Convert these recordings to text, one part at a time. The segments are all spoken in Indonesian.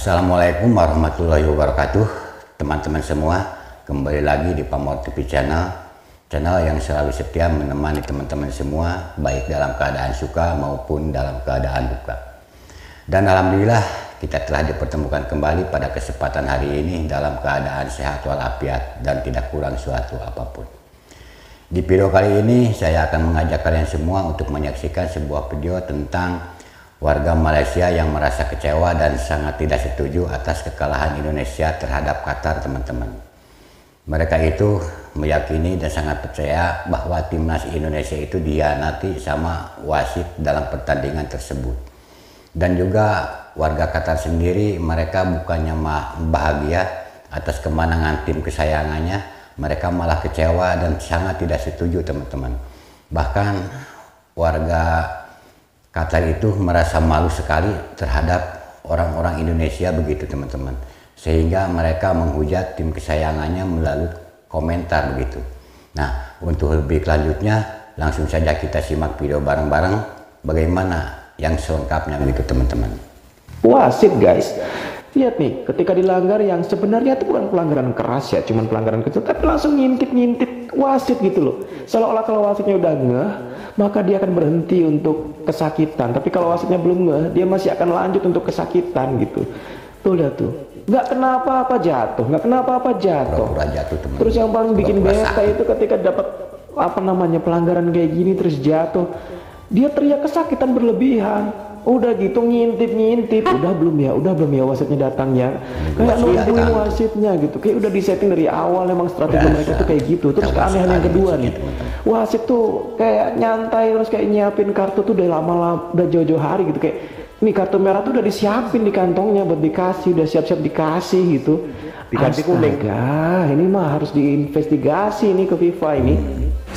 Assalamualaikum warahmatullahi wabarakatuh, teman-teman semua. Kembali lagi di Pamor TV channel yang selalu setia menemani teman-teman semua, baik dalam keadaan suka maupun dalam keadaan duka. Dan alhamdulillah kita telah dipertemukan kembali pada kesempatan hari ini dalam keadaan sehat walafiat dan tidak kurang suatu apapun. Di video kali ini saya akan mengajak kalian semua untuk menyaksikan sebuah video tentang warga Malaysia yang merasa kecewa dan sangat tidak setuju atas kekalahan Indonesia terhadap Qatar, teman-teman. Mereka itu meyakini dan sangat percaya bahwa timnas Indonesia itu dihianati sama wasit dalam pertandingan tersebut. Dan juga warga Qatar sendiri, mereka bukannya bahagia atas kemenangan tim kesayangannya, mereka malah kecewa dan sangat tidak setuju, teman-teman. Bahkan warga Qatar itu merasa malu sekali terhadap orang-orang Indonesia begitu, teman-teman. Sehingga mereka menghujat tim kesayangannya melalui komentar begitu. Nah, untuk lebih lanjutnya langsung saja kita simak video bareng-bareng bagaimana yang selengkapnya begitu, teman-teman. Wasit, guys. Lihat nih, ketika dilanggar yang sebenarnya itu bukan pelanggaran keras ya, cuman pelanggaran kecil, tapi langsung ngintip-ngintip wasit gitu loh. Seolah-olah kalau wasitnya udah ngeh, maka dia akan berhenti untuk kesakitan. Tapi kalau wasitnya belum ngeh, dia masih akan lanjut untuk kesakitan gitu. Tuh lihat tuh, nggak kenapa-apa jatuh, nggak kenapa-apa jatuh. Terus yang paling bikin beta itu ketika dapat pelanggaran kayak gini terus jatuh, dia teriak kesakitan berlebihan. Udah gitu ngintip, udah belum ya wasitnya datang ya, kayak nungguin wasitnya gitu, kayak udah disetting dari awal. Emang strategi mereka tuh kayak gitu. Terus keanehan yang kedua nih, wasit tuh kayak nyantai terus kayak nyiapin kartu tuh udah lama-lama, udah jauh-jauh hari gitu, kayak nih kartu merah tuh udah disiapin di kantongnya buat dikasih, udah siap-siap dikasih gitu. Dikasih kuning. Ini mah harus diinvestigasi nih ke FIFA ini.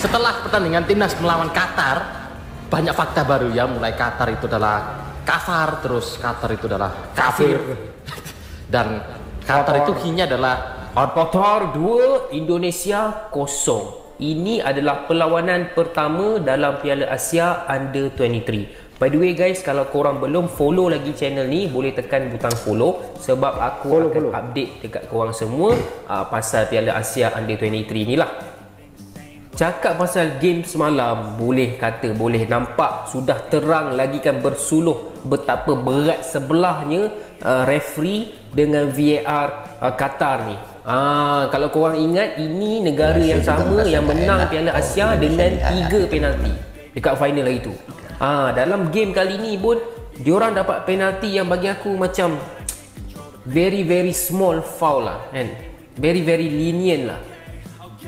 Setelah pertandingan timnas melawan Qatar, banyak fakta baru ya. Mulai Qatar itu adalah kafar, terus Qatar itu adalah kafir, dan Qatar itu kini adalah Qatar 2, Indonesia 0. Ini adalah perlawanan pertama dalam Piala Asia Under 23. By the way guys, kalau korang belum follow lagi channel ni, boleh tekan butang follow, sebab aku akan update dekat korang semua pasal Piala Asia Under 23 ni lah. Cakap pasal game semalam, boleh kata, boleh nampak sudah terang lagi kan bersuluh betapa berat sebelahnya referee dengan VAR Qatar ni. Kalau korang ingat, ini negara yang sama yang menang Piala Asia dengan 3 penalti dekat final itu. Dalam game kali ni pun diorang dapat penalti yang bagi aku macam very small foul lah kan, very lenient lah.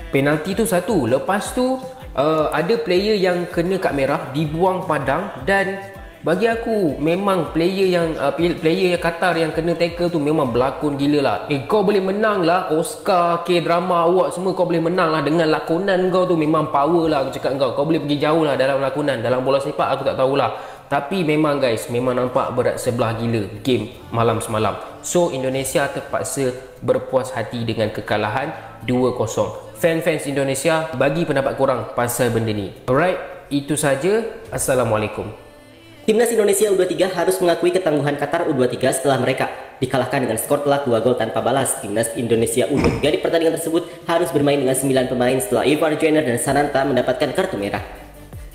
Penalti tu satu, lepas tu ada player yang kena kad merah, dibuang padang, dan bagi aku memang player yang Qatar yang kena tackle tu memang berlakon gila lah. Kau boleh menang lah Oscar, K-drama award semua, kau boleh menang lah dengan lakonan kau tu, memang power lah aku cakap kau boleh pergi jauh lah dalam lakonan. Dalam bola sepak aku tak tahulah, tapi memang guys, memang nampak berat sebelah gila game malam semalam. So Indonesia terpaksa berpuas hati dengan kekalahan 2-0. Fans Indonesia, bagi pendapat korang pasal benda ni. Alright, itu saja. Assalamualaikum. Timnas Indonesia U23 harus mengakui ketangguhan Qatar U23 setelah mereka dikalahkan dengan skor telak 2 gol tanpa balas. Timnas Indonesia U23 di pertandingan tersebut harus bermain dengan 9 pemain setelah Ivar Jenner dan Sananta mendapatkan kartu merah.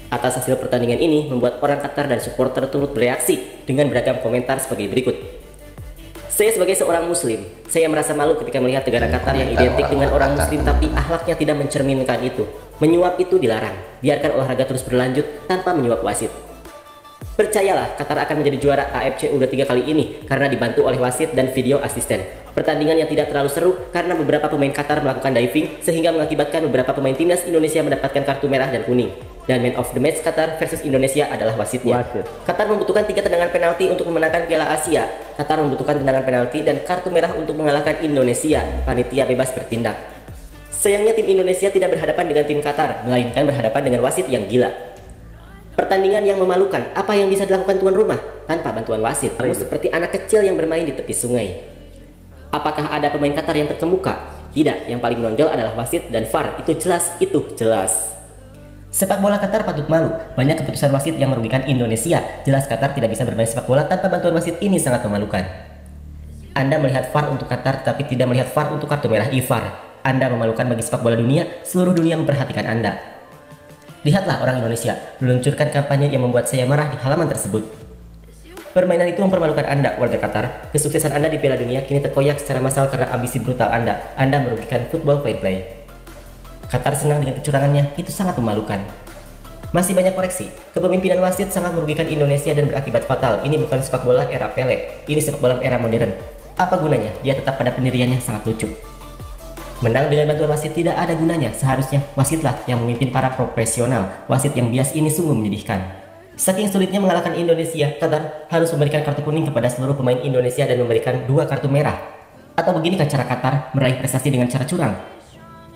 Atas hasil pertandingan ini membuat orang Qatar dan supporter turut bereaksi dengan beragam komentar sebagai berikut. Saya sebagai seorang muslim, saya merasa malu ketika melihat negara Qatar yang identik dengan orang muslim tapi akhlaknya tidak mencerminkan itu. Menyuap itu dilarang, biarkan olahraga terus berlanjut tanpa menyuap wasit. Percayalah, Qatar akan menjadi juara AFC U23 kali ini karena dibantu oleh wasit dan video asisten. Pertandingan yang tidak terlalu seru karena beberapa pemain Qatar melakukan diving sehingga mengakibatkan beberapa pemain timnas Indonesia mendapatkan kartu merah dan kuning. Dan man of the match Qatar versus Indonesia adalah wasitnya. Qatar membutuhkan 3 tendangan penalti untuk memenangkan Piala Asia. Qatar membutuhkan tendangan penalti dan kartu merah untuk mengalahkan Indonesia. Panitia bebas bertindak. Sayangnya tim Indonesia tidak berhadapan dengan tim Qatar, melainkan berhadapan dengan wasit yang gila. Pertandingan yang memalukan. Apa yang bisa dilakukan tuan rumah tanpa bantuan wasit? Seperti anak kecil yang bermain di tepi sungai. Apakah ada pemain Qatar yang terkemuka? Tidak, yang paling menonjol adalah wasit dan VAR. Itu jelas. Sepak bola Qatar patut malu. Banyak keputusan wasit yang merugikan Indonesia. Jelas Qatar tidak bisa bermain sepak bola tanpa bantuan wasit. Ini sangat memalukan. Anda melihat VAR untuk Qatar tapi tidak melihat VAR untuk kartu merah IVAR. Anda memalukan bagi sepak bola dunia, seluruh dunia memperhatikan Anda. Lihatlah orang Indonesia meluncurkan kampanye yang membuat saya marah di halaman tersebut. Permainan itu mempermalukan Anda, warga Qatar. Kesuksesan Anda di Piala Dunia kini terkoyak secara massal karena ambisi brutal Anda. Anda merugikan football fair play. Qatar senang dengan kecurangannya, itu sangat memalukan. Masih banyak koreksi. Kepemimpinan wasit sangat merugikan Indonesia dan berakibat fatal. Ini bukan sepak bola era Pele, ini sepak bola era modern. Apa gunanya? Dia tetap pada pendiriannya sangat lucu. Menang dengan bantuan wasit tidak ada gunanya. Seharusnya wasitlah yang memimpin para profesional. Wasit yang bias ini sungguh menyedihkan. Saking sulitnya mengalahkan Indonesia, Qatar harus memberikan kartu kuning kepada seluruh pemain Indonesia dan memberikan 2 kartu merah. Atau beginikah cara Qatar meraih prestasi dengan cara curang?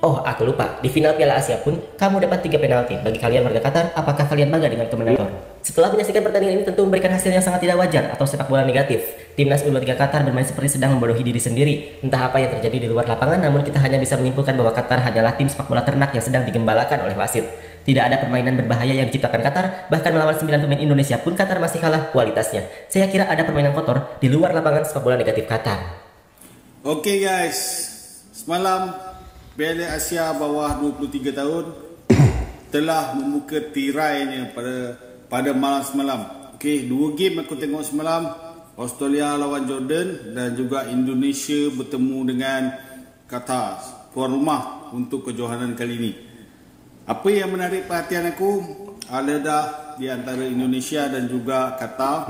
Oh, aku lupa. Di final Piala Asia pun, kamu dapat 3 penalti. Bagi kalian warga Qatar, apakah kalian bangga dengan kemenangan? Setelah menyaksikan pertandingan ini tentu memberikan hasil yang sangat tidak wajar atau sepak bola negatif. Timnas U23 Qatar bermain seperti sedang membodohi diri sendiri. Entah apa yang terjadi di luar lapangan, namun kita hanya bisa menyimpulkan bahwa Qatar hanyalah tim sepak bola ternak yang sedang digembalakan oleh wasit. Tidak ada permainan berbahaya yang diciptakan Qatar, bahkan melawan 9 pemain Indonesia pun Qatar masih kalah kualitasnya. Saya kira ada permainan kotor di luar lapangan sepak bola negatif Qatar. Oke guys, semalam Piala Asia bawah 23 tahun telah membuka tirainya pada malam semalam. Okey, 2 game aku tengok semalam, Australia lawan Jordan dan juga Indonesia bertemu dengan Qatar, tuan rumah untuk kejohanan kali ini. Apa yang menarik perhatian aku adalah di antara Indonesia dan juga Qatar,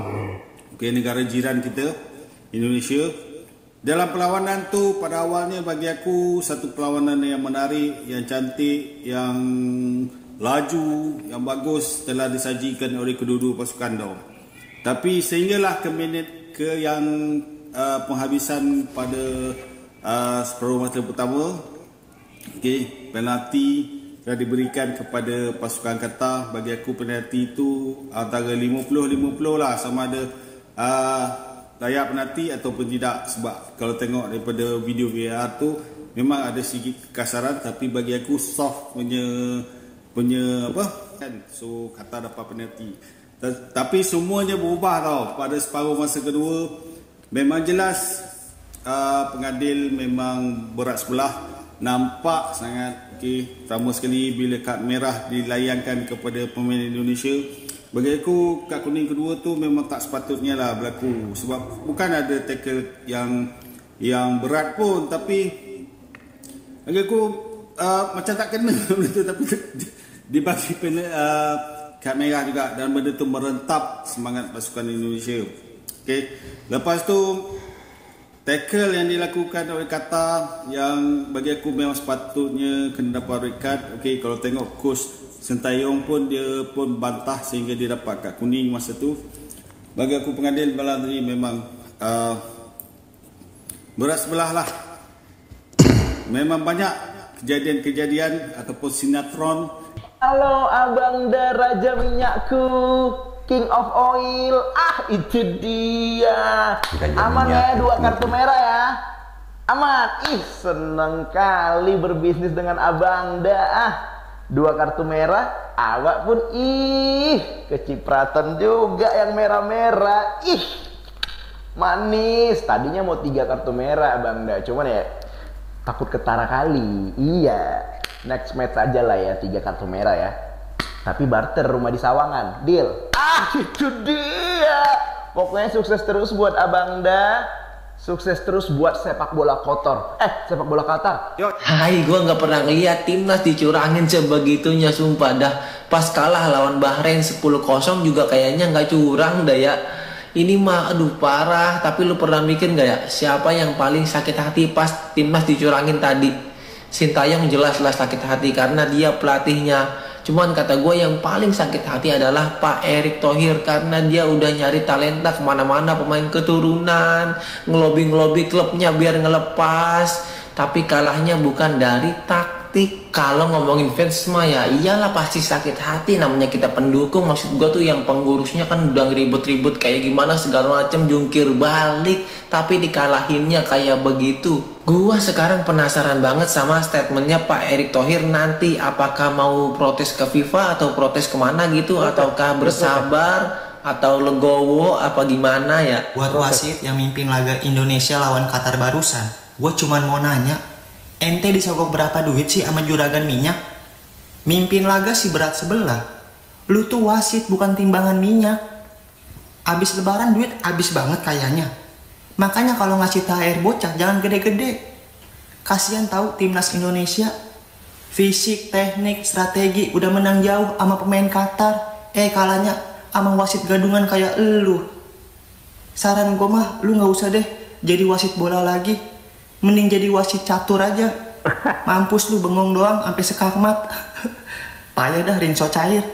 okey, negara jiran kita, Indonesia. Dalam perlawanan tu pada awalnya bagi aku satu perlawanan yang menarik, yang cantik, yang laju, yang bagus telah disajikan oleh kedua-dua pasukan dom. Tapi sehinggalah ke minit ke yang penghabisan pada separuh masa pertama, okey, penalti telah diberikan kepada pasukan Qatar. Bagi aku penalti itu antara 50-50 lah, sama ada layak penalti ataupun tidak. Sebab kalau tengok daripada video VAR tu memang ada sedikit kekasaran, tapi bagi aku soft punya apa kan, so Qatar dapat penalti. Tapi semuanya berubah tau pada separuh masa kedua. Memang jelas pengadil memang berat sebelah, nampak sangat okey. Pertama sekali bila kad merah dilayangkan kepada pemain Indonesia, bagi aku kad kuning kedua tu memang tak sepatutnya lah berlaku. Sebab bukan ada tackle yang berat pun, tapi bagi aku macam tak kena benda tu, tapi dibagi kad merah juga, dan benda tu merentap semangat pasukan Indonesia. Okey, lepas tu tackle yang dilakukan oleh Qatar yang bagi aku memang sepatutnya kena dapat red card. Okey, kalau tengok coach Sintayong pun dia pun bantah sehingga dia dapat kad kuning masa tu. Bagi aku pengadil malam ni memang berat sebelah lah. Memang banyak kejadian-kejadian ataupun sinetron. Halo Abang Da, Raja Minyakku, King of Oil. Itu dia. Aman ya, 2 kartu merah ya. Aman. Seneng kali berbisnis dengan Abang Da. 2 kartu merah, awak pun kecipratan juga yang merah-merah. Manis. Tadinya mau 3 kartu merah Abang Da, cuman ya takut ketara kali. Iya, next match aja lah ya 3 kartu merah ya. Tapi barter rumah di Sawangan, deal. Itu dia. Pokoknya sukses terus buat Abang Da. Sukses terus buat sepak bola kotor. Sepak bola Qatar. Hai, gua nggak pernah ngeliat timnas dicurangin sebegitunya, sumpah dah. Pas kalah lawan Bahrain 10-0 juga kayaknya nggak curang dah ya. Ini mah aduh parah. Tapi lu pernah mikir nggak ya, siapa yang paling sakit hati pas timnas dicurangin tadi? Sintayong jelas-jelas sakit hati karena dia pelatihnya. Cuman kata gue yang paling sakit hati adalah Pak Erick Thohir, karena dia udah nyari talenta kemana-mana, pemain keturunan, ngelobi klubnya biar ngelepas. Tapi kalahnya bukan dari taktik. Kalau ngomongin fans mah ya iyalah pasti sakit hati, namanya kita pendukung. Maksud gue tuh yang pengurusnya kan udah ribut-ribut kayak gimana segala macem, jungkir balik, tapi dikalahinnya kayak begitu. Gua sekarang penasaran banget sama statementnya Pak Erick Thohir nanti, apakah mau protes ke FIFA atau protes kemana gitu, ataukah bersabar atau legowo apa gimana ya? Buat wasit yang mimpin laga Indonesia lawan Qatar barusan, gue cuman mau nanya, ente disogok berapa duit sih sama juragan minyak? Mimpin laga sih berat sebelah. Lu tuh wasit bukan timbangan minyak. Abis lebaran duit abis banget kayaknya. Makanya kalau ngasih THR bocah jangan gede-gede. Kasian tahu timnas Indonesia. Fisik, teknik, strategi udah menang jauh sama pemain Qatar. Kalahnya sama wasit gadungan kayak elu. Saran gue mah lu gak usah deh jadi wasit bola lagi. Mending jadi wasit catur aja. Mampus lu bengong doang sampai sekakmat. Payah dah rinso cair.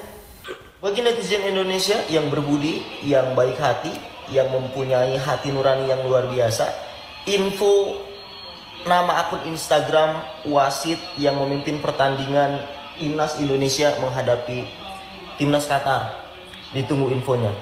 Bagi netizen Indonesia yang berbudi, yang baik hati, yang mempunyai hati nurani yang luar biasa, info nama akun Instagram wasit yang memimpin pertandingan timnas Indonesia menghadapi timnas Qatar. Ditunggu infonya.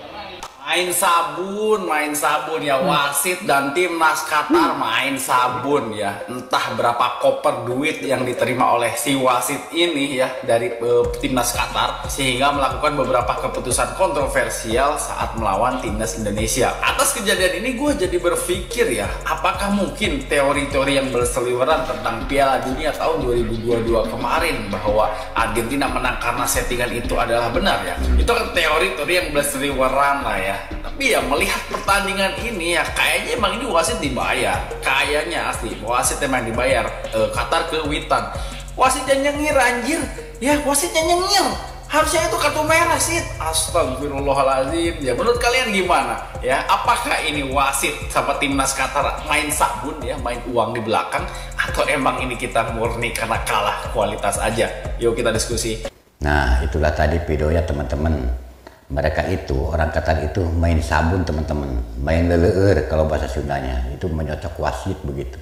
Main sabun ya, wasit dan timnas Qatar main sabun ya. Entah berapa koper duit yang diterima oleh si wasit ini ya dari timnas Qatar, sehingga melakukan beberapa keputusan kontroversial saat melawan timnas Indonesia. Atas kejadian ini gue jadi berpikir ya, apakah mungkin teori-teori yang berseliweran tentang Piala Dunia tahun 2022 kemarin bahwa Argentina menang karena settingan itu adalah benar ya? Itu kan teori-teori yang berseliweran lah ya. Tapi ya melihat pertandingan ini ya kayaknya emang ini wasit dibayar. Kayaknya asli wasit emang dibayar. Qatar ke Witan. Wasitnya nyengir anjir. Ya wasitnya nyengir. Harusnya itu kartu merah sih. Astagfirullahaladzim. Ya menurut kalian gimana? Ya apakah ini wasit sama timnas Qatar main sabun ya, main uang di belakang, atau emang ini kita murni karena kalah kualitas aja? Yuk kita diskusi. Nah itulah tadi videonya teman-teman. Mereka itu, orang Qatar itu main sabun teman-teman, main leleur kalau bahasa Sundanya, itu menyocok wasit begitu.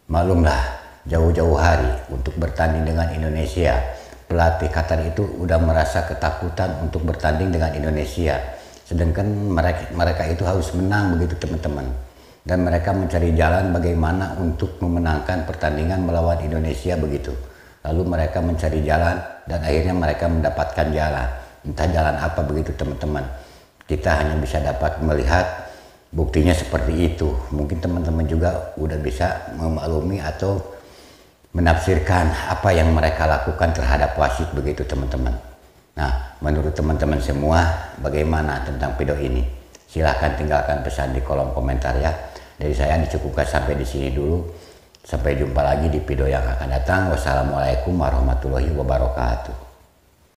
Maklumlah, jauh-jauh hari untuk bertanding dengan Indonesia, pelatih Qatar itu udah merasa ketakutan untuk bertanding dengan Indonesia. Sedangkan mereka itu harus menang begitu teman-teman. Dan mereka mencari jalan bagaimana untuk memenangkan pertandingan melawan Indonesia begitu. Lalu mereka mencari jalan dan akhirnya mereka mendapatkan jalan. Entah jalan apa begitu teman-teman. Kita hanya bisa dapat melihat buktinya seperti itu. Mungkin teman-teman juga udah bisa memaklumi atau menafsirkan apa yang mereka lakukan terhadap wasit begitu teman-teman. Nah, menurut teman-teman semua bagaimana tentang video ini? Silahkan tinggalkan pesan di kolom komentar ya. Dari saya dicukupkan sampai di sini dulu. Sampai jumpa lagi di video yang akan datang. Wassalamualaikum warahmatullahi wabarakatuh.